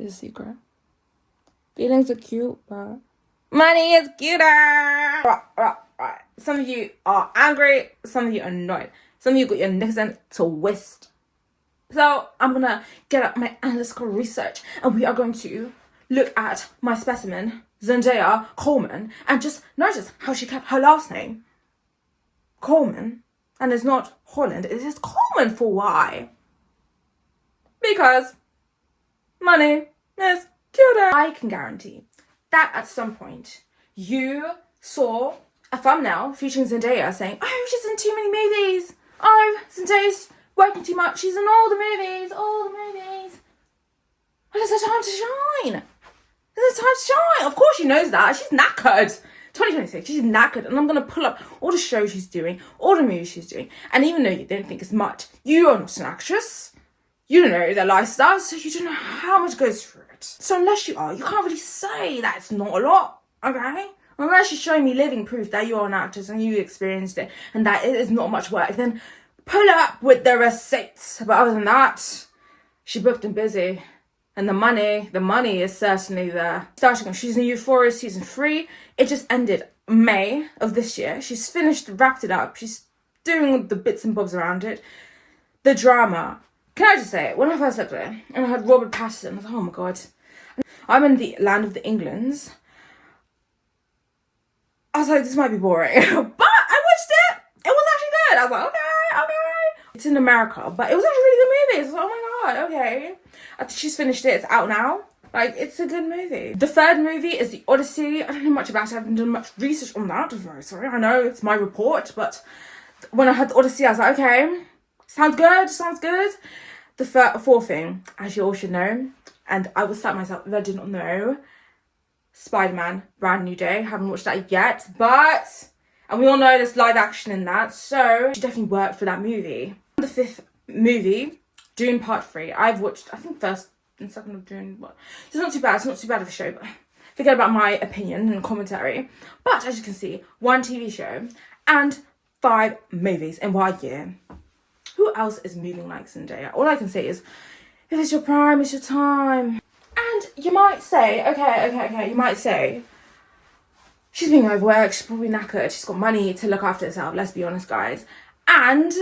Here's a secret. Feelings are cute, but money is cuter. Right. Some of you are angry. Some of you are annoyed. Some of you got your knickers in twist. So I'm gonna get up my analytical research, and we are going to look at my specimen, Zendaya Coleman, and just notice how she kept her last name, Coleman, and it's not Holland. It is Coleman for why? Because money is cuter. I can guarantee that at some point you saw a thumbnail featuring Zendaya saying, "Oh, she's in too many movies. Oh, Zendaya's working too much. She's in all the movies. Well, it's her time to shine. It's her time to shine." Of course she knows that. She's knackered. 2026, she's knackered. And I'm going to pull up all the shows she's doing, all the movies she's doing. And even though you don't think it's much, you are not an actress. You don't know their lifestyle, so you don't know how much goes through it. So unless you are, you can't really say that it's not a lot, okay? Unless you're showing me living proof that you are an actress and you experienced it and that it is not much work, then pull up with the receipts. But other than that, she booked and busy. And the money is certainly there. Starting, she's in Euphoria season 3. It just ended May of this year. She's wrapped it up. She's doing the bits and bobs around it. The drama. Can I just say, when I first looked at it and I heard Robert Pattinson, I was like, oh my God. I'm in the land of the Englands. I was like, this might be boring. But I watched it. It was actually good. I was like, okay. It's in America, but it was actually a really good movie. I was like, oh my God, okay. I think she's finished it. It's out now. Like, it's a good movie. The third movie is the Odyssey. I don't know much about it. I haven't done much research on that. I'm very sorry. I know it's my report, but when I heard the Odyssey, I was like, okay, sounds good. The fourth thing, as you all should know, and I will start myself if I did not know, Spider-Man, Brand New Day. Haven't watched that yet, but, and we all know there's live action in that, so she definitely worked for that movie. The fifth movie, Dune Part 3. I've watched, I think, first and second of Dune. Well, it's not too bad of a show, but forget about my opinion and commentary. But as you can see, 1 TV show and 5 movies in 1 year. Who else is moving like Zendaya? All I can say is, if it's your prime, it's your time. And you might say, okay, you might say, she's being overworked, she's probably knackered, she's got money to look after herself, let's be honest, guys. And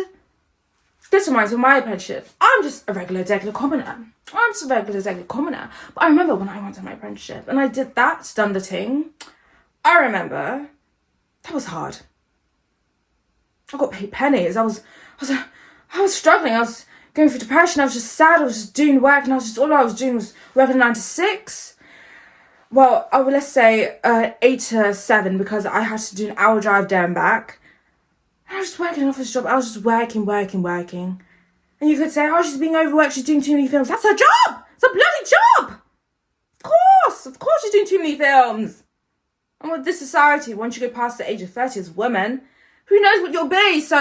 this reminds me of my apprenticeship. I'm just a regular commoner. But I remember when I went on my apprenticeship and I did that, done the thing. I remember that was hard. I got paid pennies. I was struggling. I was going through depression. I was just sad. I was just doing work, and all I was doing was working 9 to 6. Well, let's say 8 to 7 because I had to do an hour drive there and back. I was just working an office job. I was just working. And you could say, oh, she's being overworked. She's doing too many films. That's her job. It's a bloody job. Of course she's doing too many films. And with this society, once you go past the age of 30 as a woman, who knows what you'll be? So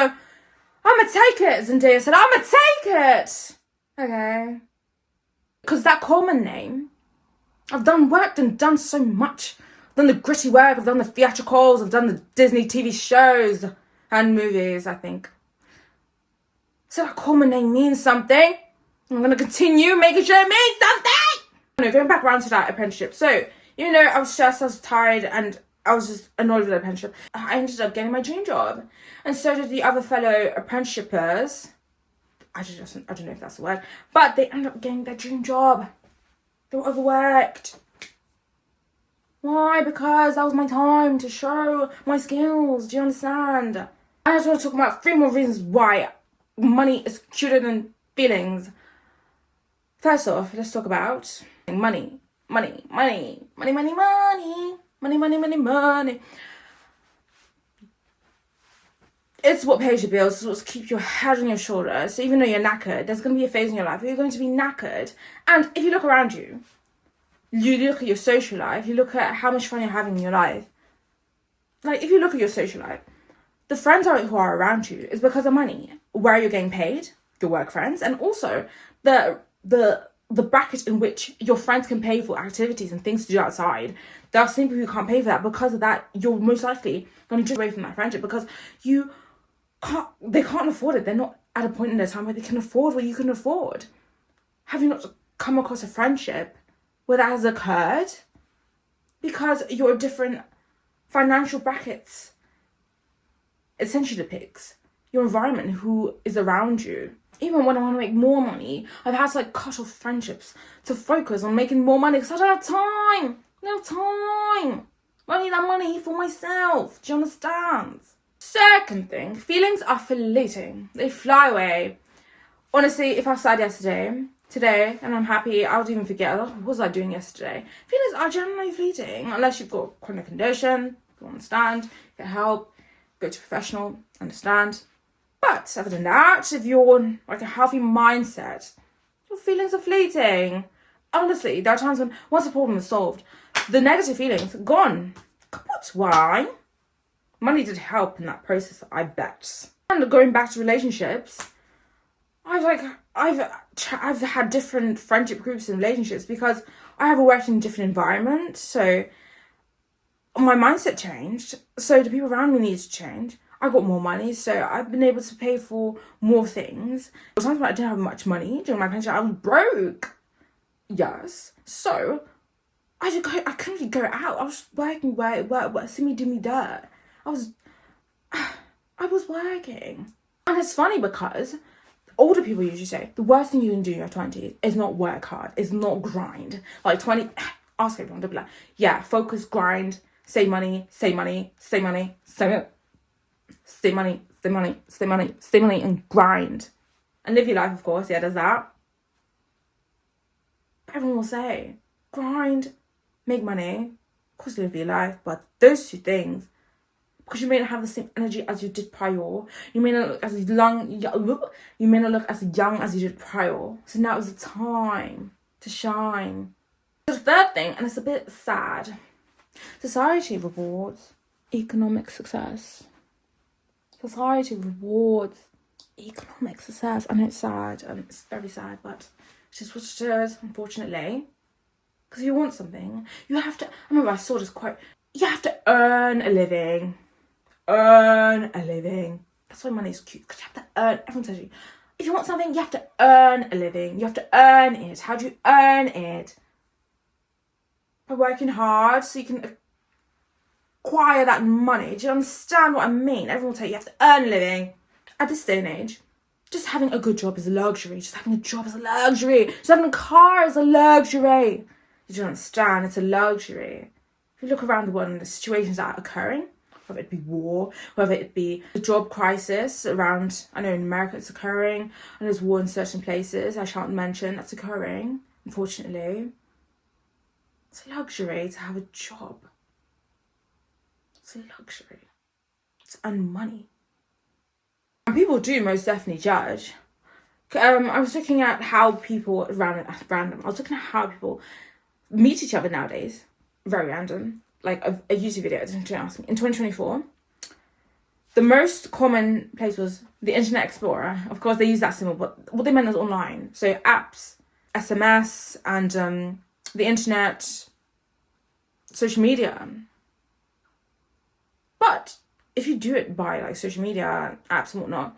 I'm going to take it, Zendaya said. I'm going to take it. Okay. Because that Coleman name, I've worked and done so much. I've done the gritty work. I've done the theatricals. I've done the Disney TV shows and movies, I think. So that Coleman name means something. I'm going to continue making sure it means something. Going back around to that apprenticeship. So, I was stressed, I was tired, and I was just annoyed with the apprenticeship. I ended up getting my dream job. And so did the other fellow apprenticeshipers. I don't know if that's the word. But they ended up getting their dream job. They were overworked. Why? Because that was my time to show my skills. Do you understand? I just want to talk about 3 more reasons why money is cuter than feelings. First off, let's talk about money. It's what pays your bills. It's what keeps your head on your shoulders. So even though you're knackered, there's going to be a phase in your life where you're going to be knackered. And if you look around you, you look at your social life, you look at how much fun you're having in your life. Like, if you look at your social life, the friends who are around you is because of money. Where you're getting paid, your work friends, and also the bracket in which your friends can pay for activities and things to do outside. There are some people who can't pay for that. Because of that, you're most likely going to drift away from that friendship because they can't afford it. They're not at a point in their time where they can afford what you can afford. Have you not come across a friendship where that has occurred because your different financial brackets essentially depicts your environment, who is around you. Even when I want to make more money, I've had to like cut off friendships to focus on making more money because I don't have time. I don't have time. I need that money for myself. Do you understand? Second thing, feelings are fleeting. They fly away. Honestly, if I was sad today, and I'm happy, I would even forget, what was I doing yesterday? Feelings are generally fleeting, unless you've got a chronic condition, you understand, get help, go to a professional, understand. But other than that, if you're like a healthy mindset, your feelings are fleeting. Honestly, there are times when once the problem is solved, the negative feelings are gone. But why? Money did help in that process, I bet. And going back to relationships, I've had different friendship groups and relationships because I have worked in a different environment. So my mindset changed. So the people around me needed to change. I got more money, so I've been able to pay for more things. There were times when I didn't have much money during my pension. I was broke. Yes. So I couldn't really go out. I was working, work, see me do me dirt. I was working. And it's funny because older people usually say the worst thing you can do in your 20s is not work hard, is not grind. Like 20, ask everyone, they'll be like, yeah, focus, grind, save money, save money, save money, save money, save money, save money, save money, save money, and grind. And live your life, of course, yeah, there's that. Everyone will say, grind, make money, of course live your life, but those two things, because you may not have the same energy as you did prior. You may not look as young as you did prior. So now is the time to shine. The third thing, and it's a bit sad, society rewards economic success. Society rewards economic success. I know it's sad, and it's very sad, but it's just what it is, unfortunately. Because if you want something, you have to, I remember I saw this quote, you have to earn a living. Earn a living. That's why money is cute, because you have to earn. Everyone tells you, if you want something, you have to earn a living. You have to earn it. How do you earn it? By working hard so you can acquire that money. Do you understand what I mean? Everyone will tell you have to earn a living. At this day and age, just having a good job is a luxury. Just having a job is a luxury. Just having a car is a luxury. You don't understand, it's a luxury. If you look around the world and the situations that are occurring, whether it be war, whether it be the job crisis around, I know in America it's occurring, and there's war in certain places, I shan't mention, that's occurring, unfortunately. It's a luxury to have a job. It's a luxury. To earn money. And people do most definitely judge. I was looking at how people, random, I was looking at how people meet each other nowadays. Very random. Like a YouTube video in 2024, the most common place was the Internet Explorer. Of course, they use that symbol, but what they meant was online. So apps, SMS, and the internet, social media. But if you do it by like social media, apps and whatnot,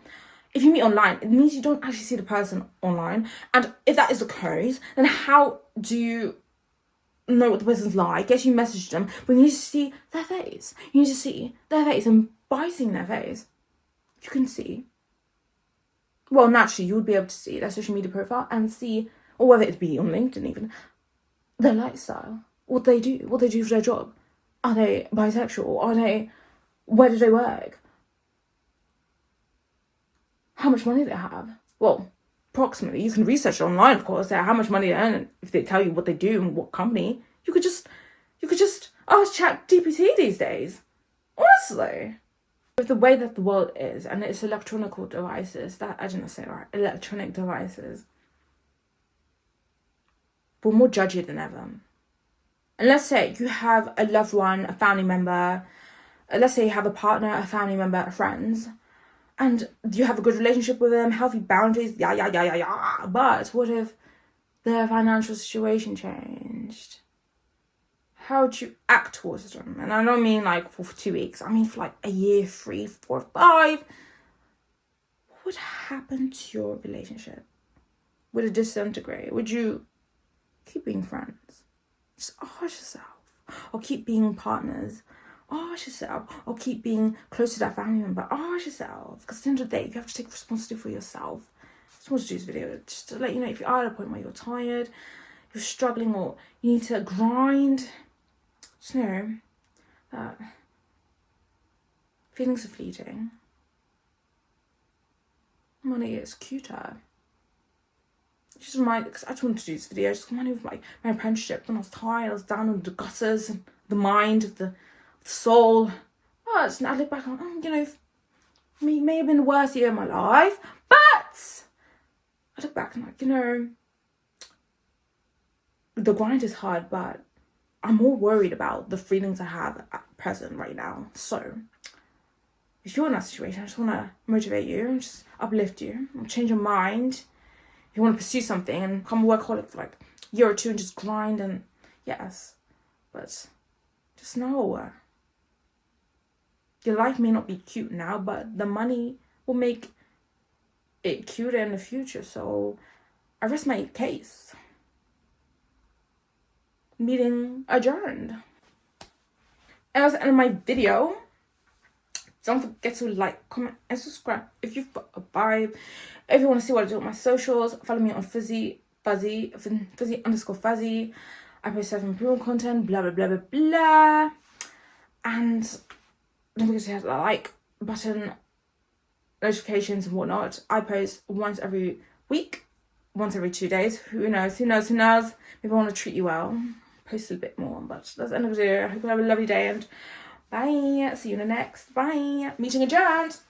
if you meet online, it means you don't actually see the person online. And if that is the case, then how do you know what the person's like? Yes, you message them, but you need to see their face. You need to see their face, and by seeing their face, you can see, well, naturally, you would be able to see their social media profile and see, or whether it be on LinkedIn even, their lifestyle, what they do for their job. Are they bisexual? Where do they work? How much money they have? Well, approximately. You can research online, of course, how much money they earn. If they tell you what they do and what company, you could just ask ChatGPT these days. Honestly. With the way that the world is, and it's electronic devices, that I didn't say it right, electronic devices, we're more judgy than ever. And let's say you have a loved one, a family member, let's say you have a partner, a family member, a friends, and you have a good relationship with them, healthy boundaries, but what if their financial situation changed? How would you act towards them? And I don't mean like for 2 weeks, I mean for like a year, 3, 4, 5. What would happen to your relationship? Would it disintegrate? Would you keep being friends? Just ask yourself. Or keep being partners. Ask yourself. Or keep being close to that family member. Ask yourself. Because at the end of the day, you have to take responsibility for yourself. I just wanted to do this video just to let you know, if you are at a point where you're tired, you're struggling, or you need to grind, just know that feelings are fleeting. Money is cuter. Just remind, because I just wanted to do this video, just remind me of my apprenticeship when I was tired, I was down in the gutters, and the mind, the soul. But I look back and may have been the worst year of my life, but I look back and the grind is hard, but I'm more worried about the feelings I have at present right now. So if you're in that situation, I just want to motivate you, just uplift you, change your mind. If you want to pursue something and become a workaholic for like a year or two and just grind, and yes, but just know your life may not be cute now, but the money will make it cuter in the future. So I rest my case. Meeting adjourned. And that's the end of my video. Don't forget to like, comment, and subscribe if you've got a vibe. If you want to see what I do on my socials, follow me on fuzzy_fuzzy. I post self-improvement content, blah blah blah blah blah. And don't forget to hit the like button, notifications and whatnot. I post once every week, once every 2 days. Who knows? Maybe I want to treat you well. Post a bit more, but that's the end of the video. I hope you have a lovely day, and bye. See you in the next. Bye. Meeting adjourned.